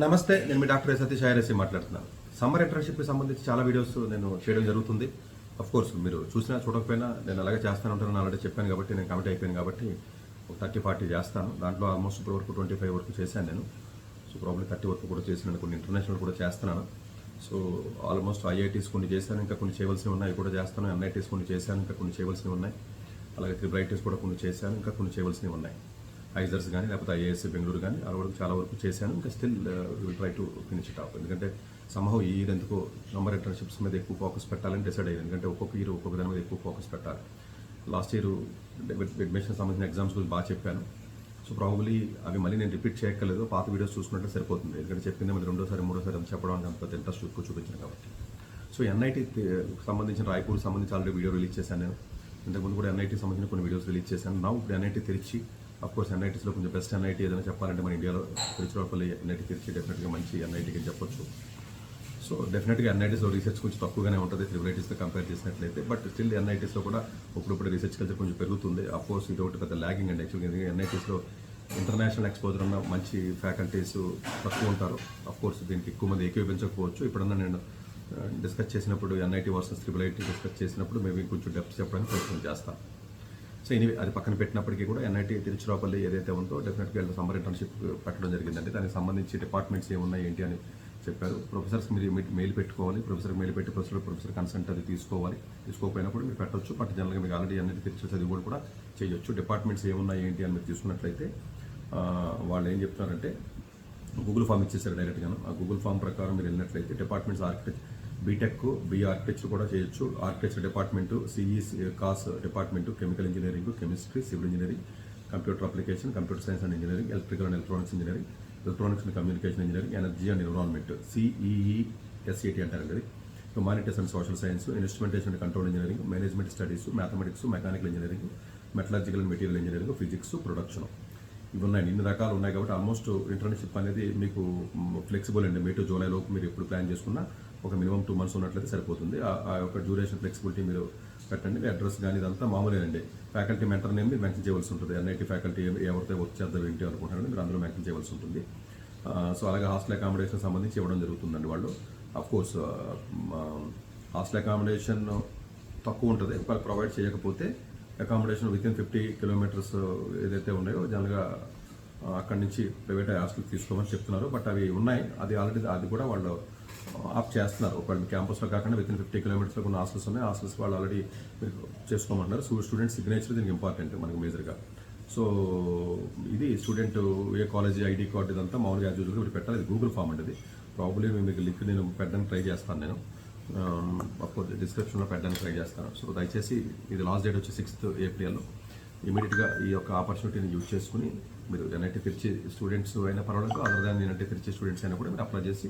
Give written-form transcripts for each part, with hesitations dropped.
నమస్తే, నేను మీ డాక్టర్ సతీష్ ఐఆర్ఎస్సీ మాట్లాడుతున్నాను. సమ్మర్ ఇంటర్న్షిప్కి సంబంధించి చాలా వీడియోస్ నేను చేయడం జరుగుతుంది. కోర్స్ మీరు చూసినా చూడకపోయినా నేను అలాగే చేస్తాను ఉంటాను. ఆల్రెడీ చెప్పాను కాబట్టి, నేను కమిట్ అయిపోయాను కాబట్టి ఒక 30-40 చేస్తాను. దాంట్లో ఆల్మోస్ట్ ఇప్పుడు వరకు 25 వరకు చేశాను నేను. సో ప్రాబ్లీ 30 వరకు కూడా చేసినాను. కొన్ని ఇంటర్నేషనల్ కూడా చేస్తున్నాను. సో ఆల్మోస్ట్ ఐఐటీస్ కొన్ని చేశాను, ఇంకా కొన్ని చేయవలసినవి ఉన్నాయి, కూడా చేస్తాను. ఎన్ఐటీస్ కొన్ని చేశాను, ఇంకా కొన్ని చేయవలసినవి ఉన్నాయి. అలాగే త్రిబ్రైటీస్ కూడా కొన్ని చేశాను, ఇంకా కొన్ని చేయవలసినవి ఉన్నాయి. ఐజర్స్ కానీ లేకపోతే ఐఏఎస్ బెంగళూరు కానీ అలా వరకు చాలా వరకు చేశాను. ఇంకా still will try to finish it of. ఎందుకంటే సంహవ్ ఈ ఇయర్ ఎందుకో సమ్మర్ ఇంటర్న్షిప్స్ మీద ఎక్కువ ఫోకస్ పెట్టాలని డిసైడ్ అయ్యింది. ఎందుకంటే ఒక్కొక్క ఇయర్ ఒక్కొక్క దాని మీద ఎక్కువ ఫోకస్ పెట్టాలి. లాస్ట్ ఇయర్ అడ్మిషన్ సంబంధించిన ఎగ్జామ్స్ గురించి బాగా చెప్పాను. సో ప్రాబబ్లీ అవి మళ్ళీ నేను రిపీట్ చేయక్కర్లేదు, పాత వీడియోస్ చూసుకుంటే సరిపోతుంది. ఎందుకంటే చెప్పింది మళ్ళీ మూడోసారి చెప్పడానికి అంత ఇంట్రెస్ట్ ఎక్కువ చూపించాను కాబట్టి. సో ఎన్ఐటీ సంబంధించిన రాయపూర్కి సంబంధించి ఆల్రెడీ వీడియో రిలీజ్ చేశాను నేను. ఇంతకుముందు కూడా ఎన్ఐటీ సంబంధించిన కొన్ని వీడియోస్ రిలీజ్ చేశాను. నా ఇప్పుడు ఎన్ఐటీ తెరిచి, అఫ్కోర్స్ ఎన్ఐటీస్లో కొంచెం బెస్ట్ ఎన్ఐటీ ఏదైనా చెప్పాలంటే మన ఇండియాలో తిరుచిరాపల్లి ఎన్ఐటీ తెరిచి డెఫినెట్గా మంచి ఎన్ఐటీకి అని చెప్పొచ్చు. సో డెఫినెట్గా ఎన్ఐటీస్లో రీసెర్చ్ కొంచెం తక్కువగానే ఉంటుంది త్రిబ్రైటీస్తో కంపేర్ చేసినట్లయితే. బట్ స్టిల్ ఎన్ఐటీస్లో కూడా ఇప్పుడు రీసెర్చ్ కల్చర్ కొంచెం పెరుగుతుంది. అఫ్కోర్స్ ఇది ఒకటి పెద్ద ల్యాగింగ్ అండి యాక్చువల్గా. ఎన్ఐటీస్లో ఇంటర్నేషనల్ ఎక్స్పోజర్ ఉన్న మంచి ఫ్యాకల్టీస్ తక్కువ ఉంటారు. అఫ్కోర్స్ దీనికి ఎక్కువ మంది ఏకీభవించకపోవచ్చు. ఇప్పుడన్నా నేను డిస్కస్ చేసినప్పుడు ఎన్ఐటీ వర్సెస్ త్రిబుల్ డిస్కస్ చేసినప్పుడు మేబీ కొంచెం డెప్త్ చెప్పడానికి ప్రయత్నం చేస్తాను. సో ఎనీవే అది పక్కన పెట్టినప్పటికీ కూడా ఎన్ఐటీ తిరుచిరాపల్లి ఏదైతే ఉందో డెఫినెట్గా సమ్మర్ ఇంటర్న్షిప్ పెట్టడం జరిగిందంటే దానికి సంబంధించి డిపార్ట్మెంట్స్ ఏమున్నాయి ఏంటి అని చెప్పారు. ప్రొఫెసర్స్కి మీరు మెయిల్ పెట్టుకోవాలి, ప్రొఫెసర్కి మెయిల్ పెట్టి ప్రొఫెసర్ కన్సెంట్ అది తీసుకోకపోయినప్పుడు మీరు పెట్టవచ్చు. బట్ జనరల్గా మీకు ఆల్రెడీ అన్నిటి తిరిచి చదివి కూడా చేయొచ్చు. డిపార్ట్మెంట్స్ ఏమున్నాయి ఏంటి అని మీరు తీసుకున్నట్లయితే వాళ్ళు ఏం చెప్తున్నారంటే గూగుల్ ఫామ్ ఇచ్చేసారు డైరెక్ట్గాను. ఆ గూగుల్ ఫామ్ ప్రకారం మీరు వెళ్ళినట్లయితే departments architecture, B Tech, BE architecture కూడా చేయొచ్చు. ఆర్కిటెక్చర్ డిపార్ట్మెంటు, సిఈ కాస్ department, chemical engineering, chemistry, civil engineering, computer application, computer science and engineering, electrical and electronics engineering, electronics and communication engineering, energy and environment, CEESAT అంటారండి అది. Humanities and social science, instrumentation and control engineering, management studies, mathematics, mechanical engineering, metallurgical and material engineering, physics, production. ఇవి ఉన్నాయి. ఇన్ని రకాలు ఉన్నాయి కాబట్టి almost internship అనేది మీకు ఫ్లెక్సిబుల్ అండి. మే టు జూలైలోపు మీరు ఎప్పుడు ప్లాన్ చేసుకున్నా ఒక మినిమం 2 months ఉన్నట్లయితే సరిపోతుంది. ఆ యొక్క డ్యూరేషన్ ఫ్లెక్సిబిలిటీ మీరు పెట్టండి. అడ్రస్ కానీ ఇదంతా మామూలేనండి. ఫ్యాకల్టీ మెంటర్ నేమ్ మీరు మెన్షన్ చేయవలసి ఉంటుంది. ఎన్ఐటీ ఫ్యాకల్టీ ఎవరితో వర్క్ చేద్దాం ఏంటి అనుకుంటారండి మీరు అందులో మెన్షన్ చేయవలసి ఉంటుంది. సో అలాగే హాస్టల్ అకామిడేషన్ సంబంధించి ఇవ్వడం జరుగుతుందండి వాళ్ళు. అఫ్కోర్స్ హాస్టల్ అకామిడేషన్ తక్కువ ఉంటుంది. వాళ్ళు ప్రొవైడ్ చేయకపోతే అకామిడేషన్ వితిన్ 50 kilometers ఏదైతే ఉన్నాయో జనరల్గా అక్కడి నుంచి ప్రైవేట్ హాస్టల్ తీసుకోమని చెప్తున్నారు. బట్ అవి ఉన్నాయి, అది కూడా వాళ్ళు ఆప్ చేస్తున్నారు. ఒకవేళ క్యాంపస్లో కాకుండా వితిన్ 50 kilometers ఉన్న హాస్టల్స్ ఉన్నాయి. హాస్టల్స్ వాళ్ళు ఆల్రెడీ మీరు చేసుకోమంటున్నారు. స్టూడెంట్ సిగ్నేచర్ దీనికి ఇంపార్టెంట్ మనకు మేజర్గా. సో ఇది స్టూడెంట్ ఏ కాలేజీ ఐడి కార్డు ఇదంతా మామూలుగా యాజ్ యూజువల్గా మీరు పెట్టాలి. ఇది గూగుల్ ఫామ్ అండి. ఇది ప్రాబ్లీ మీకు లింక్ నేను పెట్టడానికి ట్రై చేస్తాను. నేను అఫ్కోర్స్ డిస్క్రిప్షన్లో పెట్టడానికి ట్రై చేస్తాను. సో దయచేసి ఇది లాస్ట్ డేట్ వచ్చి 6th April. ఇమీడియట్గా ఈ యొక్క ఆపర్చునిటీని యూజ్ చేసుకుని మీరు ఎన్ఐటీ తిరిచి స్టూడెంట్స్ అయినా పర్వాలేదు, అదర్ దాన్ ఎన్ఐటీ తిరిచి స్టూడెంట్స్ అయినా కూడా మీరు అప్లై చేసి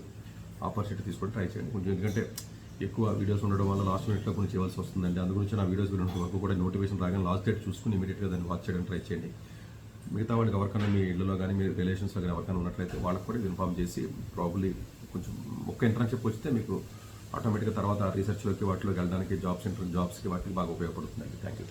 ఆపర్చునిటీ తీసుకొని ట్రై చేయండి. కొంచెం ఎందుకంటే ఎక్కువ వీడియోస్ ఉండడం వల్ల లాస్ట్ మినిట్లో కొన్ని చేయవలసి వస్తుందండి. అందు గురించి నా వీడియోస్ వినడం వరకు కూడా నోటిఫికేషన్ రాగానే లాస్ట్ డేట్ చూసుకుని ఇమీడియట్గా దాన్ని వాచ్ చేయడానికి ట్రై చేయండి. మిగతా వాళ్ళకి ఎవరికైనా మీ ఇళ్ళలో కానీ మీ రిలేషన్స్లో కానీ ఎవరికైనా ఉన్నట్లయితే వాళ్ళకి కూడా ఇన్ఫార్మ్ చేసి ప్రాబ్లీ కొంచెం ఒక్క ఇంటర్న్షిప్ వస్తే మీకు ఆటోమేటిక్గా తర్వాత రీసెర్చ్లోకి వాటిలోకి వెళ్ళడానికి జాబ్స్కి వాటికి బాగా ఉపయోగపడుతుందండి. Thank you.